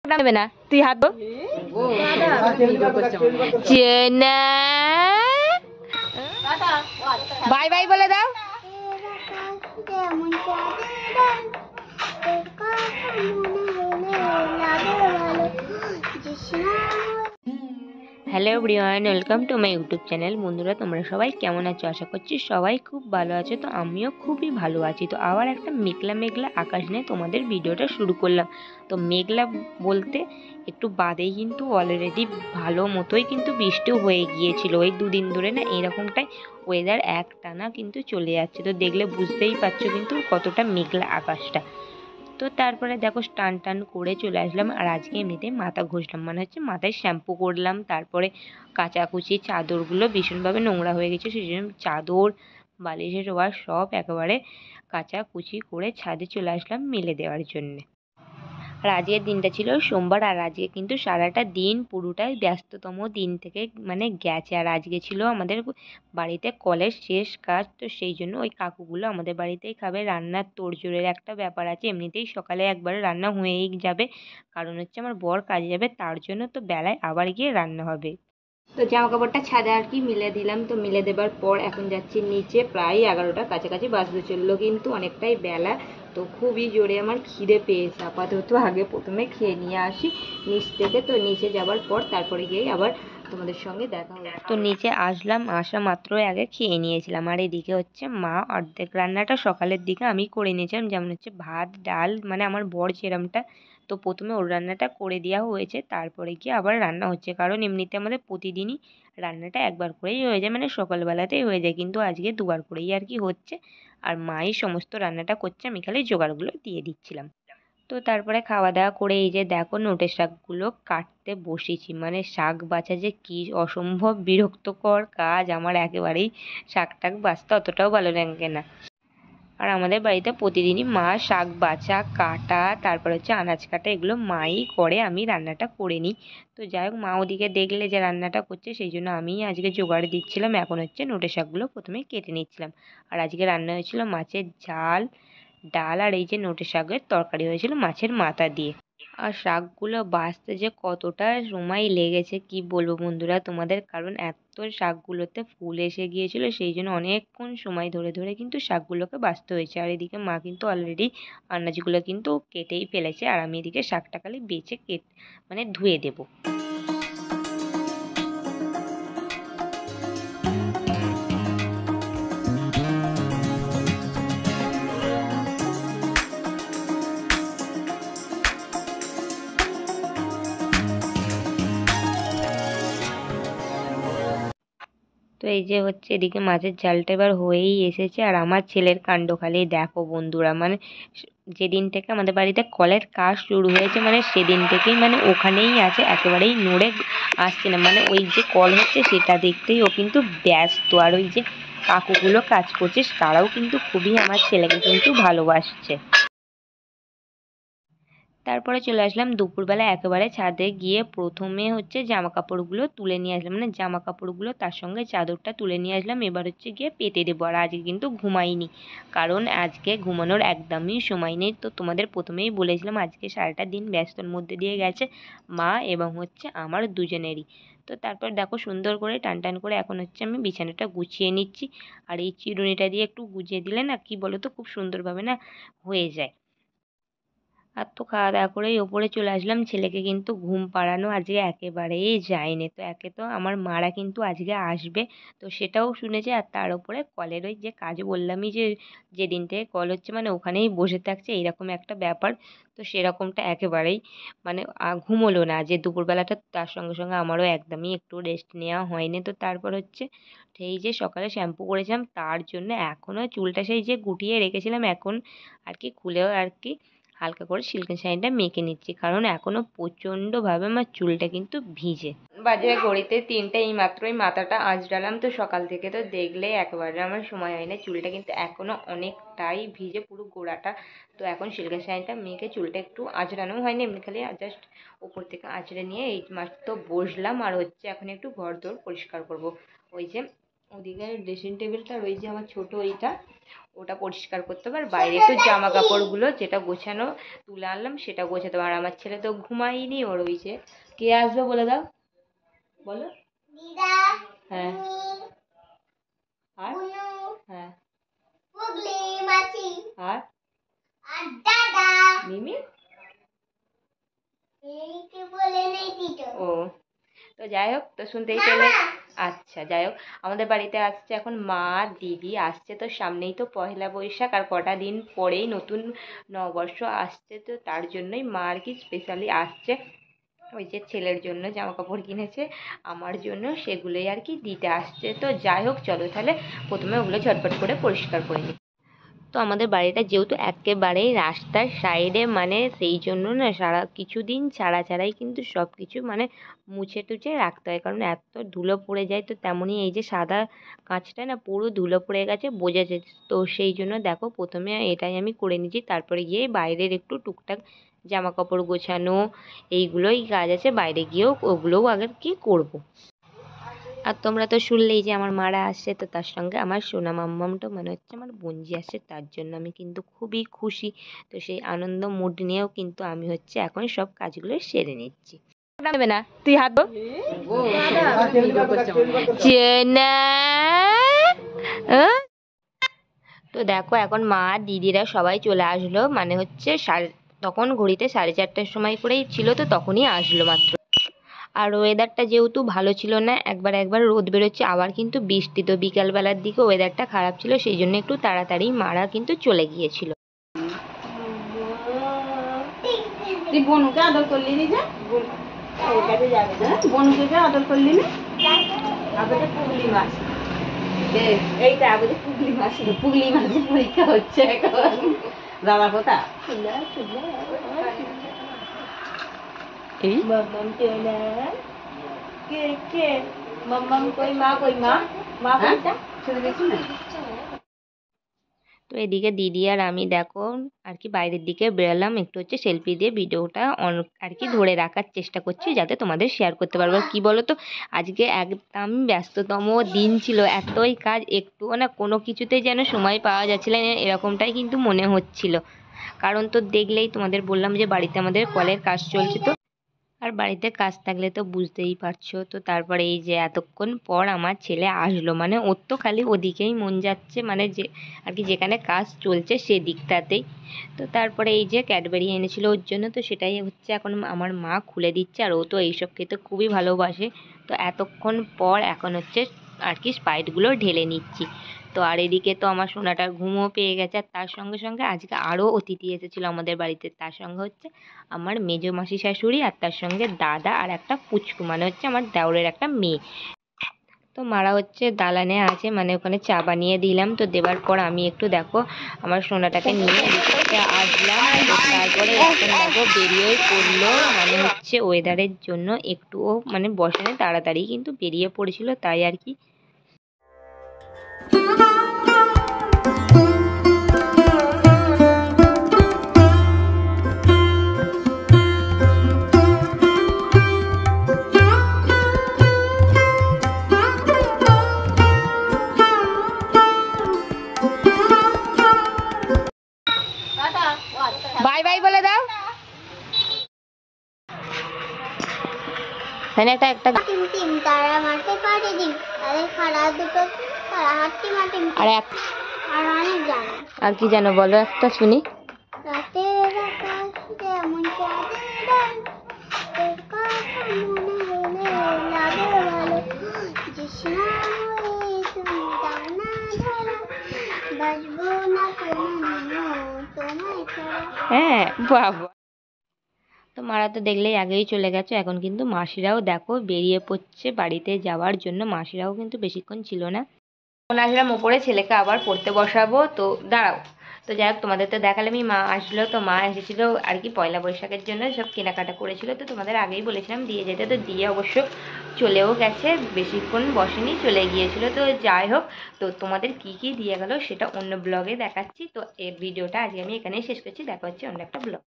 দেবে না, তুই হাত দো। চেনা বাই বাই বলে দাও। Hello everyone, welcome to my YouTube channel. বন্ধুরা, তোমরা সবাই কেমন আছো? আশা করছি সবাই খুব ভালো আছো। তো আমিও খুবই ভালো আছি। তো আবার একটা মেঘলা মেঘলা আকাশ নিয়ে তোমাদের ভিডিওটা শুরু করলাম। তো মেঘলা বলতে একটু বাদেই কিন্তু অলরেডি ভালো মতোই কিন্তু বৃষ্টিও হয়ে গিয়েছিল। ওই দুদিন ধরে না এরকমটাই ওয়েদার একটানা কিন্তু চলে যাচ্ছে। তো দেখলে বুঝতেই পারছো কিন্তু কতটা মেঘলা আকাশটা। তো তারপরে দেখো স্নান টান করে চলে আসলাম। আর আজকে এমনিতেই মাথা ঘষলাম, মানে হচ্ছে মাথায় শ্যাম্পু করলাম। তারপরে কাচাকুচি চাদরগুলো ভীষণভাবে নোংরা হয়ে গেছে, সেই জন্য চাদর বালিশের ওয়ার সব একেবারে কাচাকুচি করে ছাদে চলে আসলাম মেলে দেওয়ার জন্যে। আর আজকের দিনটা ছিল সোমবার, আর আজকে কিন্তু সারাটা দিন পুরোটাই ব্যস্ততম দিন থেকে মানে গেছে। আর আজকে ছিল আমাদের বাড়িতে কলের শেষ কাজ, তো সেই জন্য ওই কাকুগুলো আমাদের বাড়িতেই খাবে। রান্নার তোড়জোড়ের একটা ব্যাপার আছে, এমনিতেই সকালে একবার রান্না হয়েই যাবে, কারণ হচ্ছে আমার বর কাজে যাবে, তার জন্য তো বেলায় আবার গিয়ে রান্না হবে। তো জামা কাপড়টা ছাদে আর কি মিলে দিলাম। তো মিলে দেবার পর এখন যাচ্ছি নিচে, প্রায় 11টার কাছাকাছি বাজতে চললো, কিন্তু অনেকটাই বেলা। তো খুবই জোরে আমার খিদে পেয়েছে। আপাতত আগে প্রথমে খেয়ে নিয়ে আসি নিচ থেকে। তো নিচে যাবার পর তারপরে গিয়ে আবার তোমাদের সঙ্গে দেখা হবে। তো নিচে আসলাম, আসা মাত্র আগে খেয়ে নিয়েছিলাম। আর এদিকে হচ্ছে মা অর্ধেক রান্নাটা সকালের দিকে আমি করে নিয়েছিলাম, যেমন হচ্ছে ভাত ডাল, মানে আমার বর যেরমটা। তো প্রথমে ওর রান্নাটা করে দেওয়া হয়েছে, তারপরে গিয়ে আবার রান্না হচ্ছে, কারণ এমনিতে আমাদের প্রতিদিনই রান্নাটা একবার করেই হয়ে যায়, মানে সকালবেলাতেই হয়ে যায়, কিন্তু আজকে দুবার করেই আর কি হচ্ছে। আর মাই সমস্ত রান্নাটা করছে, আমি খালি জোগাড়গুলো দিয়ে দিচ্ছিলাম। তো তারপরে খাওয়া দাওয়া করে এই যে দেখো নোটে শাকগুলো কাটতে বসেছি। মানে শাক বাছা যে কি অসম্ভব বিরক্তকর কাজ আমার, একেবারেই শাক টাক বাছতে অতটাও ভালো লাগে না। আর আমাদের বাড়িতে প্রতিদিনই মা শাক বাছা কাটা, তারপর হচ্ছে আনাজ কাটা, এগুলো মাই করে, আমি রান্নাটা করে নিই। তো যাই হোক, মা ওদিকে দেখলে যে রান্নাটা করছে, সেই জন্য আমি আজকে জোগাড় দিচ্ছিলাম। এখন হচ্ছে নোটে শাকগুলো প্রথমে কেটে নিচ্ছিলাম। আর আজকে রান্না হয়েছিল মাছের ঝাল, ডাল, আর এই যে নোটে শাকের তরকারি হয়েছিল মাছের মাথা দিয়ে। আর শাকগুলো বাছতে যে কতটা সময় লেগেছে কি বলবো বন্ধুরা তোমাদের, কারণ এত শাকগুলোতে ফুল এসে গিয়েছিল, সেই জন্য অনেকক্ষণ সময় ধরে ধরে কিন্তু শাকগুলোকে বাছতে হয়েছে। আর এদিকে মা কিন্তু অলরেডি আনাজগুলো কিন্তু কেটেই ফেলেছে, আর আমি এদিকে শাকটা খালি বেছে মানে ধুয়ে দেবো। তো এই যে হচ্ছে এদিকে মাছের ঝালটা এবার হয়েই এসেছে। আর আমার ছেলের কাণ্ড খালি দেখো বন্ধুরা, মানে যেদিন থেকে আমাদের বাড়িতে কলের কাজ শুরু হয়েছে, মানে সেদিন থেকেই মানে ওখানেই আছে, একেবারেই নড়ে আসছে না। মানে ওই যে কল হচ্ছে সেটা দেখতেই ও কিন্তু ব্যস্ত। আর ওই যে কাকুগুলো কাজ করছে তারাও কিন্তু খুবই আমার ছেলেকে কিন্তু ভালোবাসছে। তারপরে চলে আসলাম দুপুরবেলা, একেবারে ছাদে গিয়ে প্রথমে হচ্ছে জামা কাপড়গুলো তুলে নিয়ে আসলাম, মানে জামা কাপড়গুলো তার সঙ্গে চাদরটা তুলে নিয়ে আসলাম। এবার হচ্ছে গিয়ে পেতে দেবো। আর আজকে কিন্তু ঘুমাইনি, কারণ আজকে ঘুমানোর একদমই সময় নেই। তো তোমাদের প্রথমেই বলেছিলাম আজকে সারাটা দিন ব্যস্তর মধ্যে দিয়ে গেছে মা এবং হচ্ছে আমার দুজনেরই। তো তারপর দেখো সুন্দর করে টান টান করে এখন হচ্ছে আমি বিছানাটা গুছিয়ে নিচ্ছি। আর এই চিরুনিটা দিয়ে একটু গুছিয়ে দিলে না কি বলো তো, খুব সুন্দরভাবে না হয়ে যায়। আর তো খাওয়া দাওয়া করেই ওপরে চলে আসলাম। ছেলেকে কিন্তু ঘুম পাড়ানো আজকে একেবারেই যায়নি। তো একে তো আমার মারা কিন্তু আজকে আসবে, তো সেটাও শুনেছে। আর তার উপরে কলের ওই যে কাজ বললামই যে যেদিন থেকে কল হচ্ছে মানে ওখানেই বসে থাকছে, এইরকম একটা ব্যাপার। তো সেরকমটা একেবারেই মানে ঘুমোলো না যে দুপুরবেলাটা, তার সঙ্গে সঙ্গে আমারও একদমই একটু রেস্ট নেওয়া হয়নি। তো তারপর হচ্ছে সেই যে সকালে শ্যাম্পু করেছিলাম, তার জন্য এখনও চুলটা সেই যে গুটিয়ে রেখেছিলাম, এখন আর কি খুলেও আর কি হালকা করে সিল্কের শাড়িটা মেখে নিচ্ছি, কারণ এখনো প্রচণ্ডভাবে আমার চুলটা কিন্তু ভিজে। বাজে ঘড়িতে 3টে, এই মাত্রই মাথাটা আঁচড়ালাম। তো সকাল থেকে তো দেখলে একেবারে আমার সময় হয় না, চুলটা কিন্তু এখনো অনেকটাই ভিজে পুরো গোড়াটা। তো এখন সিল্কের শাড়িটা মেখে চুলটা একটু আঁচড়ানো হয়নি, এমনি খালি জাস্ট উপর থেকে আঁচড়ে নিয়ে এই মাত্র বসলাম। আর হচ্ছে এখন একটু ঘর দোর পরিষ্কার করব। ওই যে ওদিকে ড্রেসিং টেবিলটা, ওই যে আমার ছোট ওইটা, ওটা পরিষ্কার করতে হবে, আর বাইরে একটু জামা কাপড়গুলো যেটা গোছানো তুলে আনলাম সেটা গোছাতে হবে। আর আমার ছেলে তো ঘুমায়নি, ও রয়েছে। কে আসবে বলে দাও, বলো। হ্যাঁ, আর হ্যাঁ, আর মিমি। ও, তো যাই হোক, তো শুনতেই পেলে। আচ্ছা, যাই হোক, আমাদের বাড়িতে আসছে এখন মা, দিদি আসছে। তো সামনেই তো পয়লা বৈশাখ, আর কটা দিন পরেই নতুন নববর্ষ আসছে। তো তার জন্যই মা আর কি স্পেশালি আসছে। ওই যে ছেলের জন্য জামা কাপড় কিনেছে, আমার জন্য সেগুলোই আর কি দিতে আসছে। তো যাই হোক, চলো তাহলে প্রথমে ওগুলো ঝটপট করে পরিষ্কার করে নিই। তো আমাদের বাড়িটা যেহেতু একেবারেই রাস্তার সাইডে, মানে সেই জন্য না সারা কিছুদিন ছাড়াই কিন্তু সব কিছু মানে মুছে টুছে রাখতে হয়, কারণ এত ধুলো পড়ে যায়। তো তেমনই এই যে সাদা কাঁচটা না পুরো ধুলো পড়ে গেছে, বোঝা যাচ্ছে। তো সেই জন্য দেখো প্রথমে এটাই আমি করে নিচ্ছি, তারপরে গিয়ে বাইরের একটু টুকটাক জামা কাপড় গোছানো এইগুলোই কাজ আছে, বাইরে গিয়েও ওগুলোও আগে কি করব। আর তোমরা তো শুনলেই যে আমার মারা আসছে, তো তার সঙ্গে আমার সোনা মাম্মামটা মনে হচ্ছে আমার বোনজি আসছে, তার জন্য আমি কিন্তু খুবই খুশি। তো সেই আনন্দ মুড নিয়েও কিন্তু আমি হচ্ছে এখন সব কাজগুলো সেরে নিচ্ছি। নেবে না, তুই হাত ধো। চেনা তো দেখো এখন মা দিদিরা সবাই চলে আসলো, মানে হচ্ছে তখন ঘড়িতে 4:30টার সময় করেই ছিল, তো তখনই আসলো মাত্র। আর ওয়েদারটা যেহেতু ভালো ছিল না, একবার একবার রোদ বেরোচ্ছে, আবার কিন্তু বৃষ্টি। তো বিকালবেলার দিকে ওয়েদারটা খারাপ ছিল, সেই জন্য একটু তাড়াতাড়ি মারা কিন্তু চলে গিয়েছিল। তুই বনুকে আদর করলি নি যে? বনুকে যে আদর করলি না? আদরে পুগলি মাছ। এইটা আদরে পুগলি মাছ। পুগলি মাছের পরীক্ষা হচ্ছে এখন। দাদা কোথা? এই মাম্মাম চলে। কে কে? মাম্মাম কই মা কই মা? মা কোথা? ছেড়ে দেখি না। তো এদিকে দিদি আর আমি দেখো আর কি বাইরের দিকে বেরোলাম, একটু হচ্ছে সেলফি দিয়ে ভিডিওটা আর কি ধরে রাখার চেষ্টা করছি, যাতে তোমাদের শেয়ার করতে পারবো। আর কি বলো তো, আজকে একদম ব্যস্ততম দিন ছিল, এতই কাজ একটুও না কোনো কিছুতেই যেন সময় পাওয়া যাচ্ছিল না, এরকমটাই কিন্তু মনে হচ্ছিল। কারণ তো দেখলেই, তোমাদের বললাম যে বাড়িতে আমাদের কলের কাজ চলছে। তো আর বাড়িতে কাজ থাকলে তো বুঝতেই পারছো। তো তারপরে এই যে এতক্ষণ পর আমার ছেলে আসলো, মানে ওর তো খালি ওদিকেই মন যাচ্ছে, মানে যে আর কি যেখানে কাজ চলছে সেদিকটাতেই। তো তারপরে এই যে ক্যাডবেরি এনেছিল ওর জন্য, তো সেটাই হচ্ছে এখন আমার মা খুলে দিচ্ছে, আর ও তো এইসব খেতে খুবই ভালোবাসে। তো এতক্ষণ পর এখন হচ্ছে আর কি স্প্রাইটগুলো ঢেলে নিচ্ছি। তো আর এদিকে তো আমার সোনাটার ঘুমও পেয়ে গেছে, আর তার সঙ্গে সঙ্গে আজকে আরও অতিথি এসেছিলো আমাদের বাড়িতে। তার সঙ্গে হচ্ছে আমার মেজো মাসি শাশুড়ি, আর তার সঙ্গে দাদা, আর একটা পুচকু মানে হচ্ছে আমার দেওরের একটা মেয়ে। তো মারা হচ্ছে দালানে আছে, মানে ওখানে চা বানিয়ে দিলাম। তো দেওয়ার পর আমি একটু দেখো আমার সোনাটাকে নিয়ে এদিকে আসলাম। তো তারপরে এখন দেখো বেরিয়েই পড়লো, মানে হচ্ছে ওয়েদারের জন্য একটুও মানে বসে তাড়াতাড়ি কিন্তু বেরিয়ে পড়েছিল, তাই আর কি। বাই বাই বলে দাও। এখানে একটা আর আর কি জানো বলো একটা শুনি। হ্যাঁ বাবা। তো মারা তো দেখলেই আগেই চলে গেছে, এখন কিন্তু মাসিরাও দেখো বেরিয়ে পড়ছে বাড়িতে যাওয়ার জন্য। মাসিরাও কিন্তু বেশিক্ষণ ছিল না। এখন আসলাম ওপরে, ছেলেকে আবার পড়তে বসাবো। তো দাঁড়াও, তো যাই হোক তোমাদের তো দেখালাম। মা আসলো, তো মা এসেছিলো আর কি পয়লা বৈশাখের জন্য সব কেনাকাটা করেছিল। তো তোমাদের আগেই বলেছিলাম দিয়ে যেতে, তো দিয়ে অবশ্য চলেও গেছে, বেশিক্ষণ বসেনি, চলে গিয়েছিল। তো যাই হোক, তো তোমাদের কি কি দিয়ে গেল সেটা অন্য ব্লগে দেখাচ্ছি। তো এই ভিডিওটা আজকে আমি এখানেই শেষ করছি, দেখা হচ্ছে অন্য একটা ব্লগ।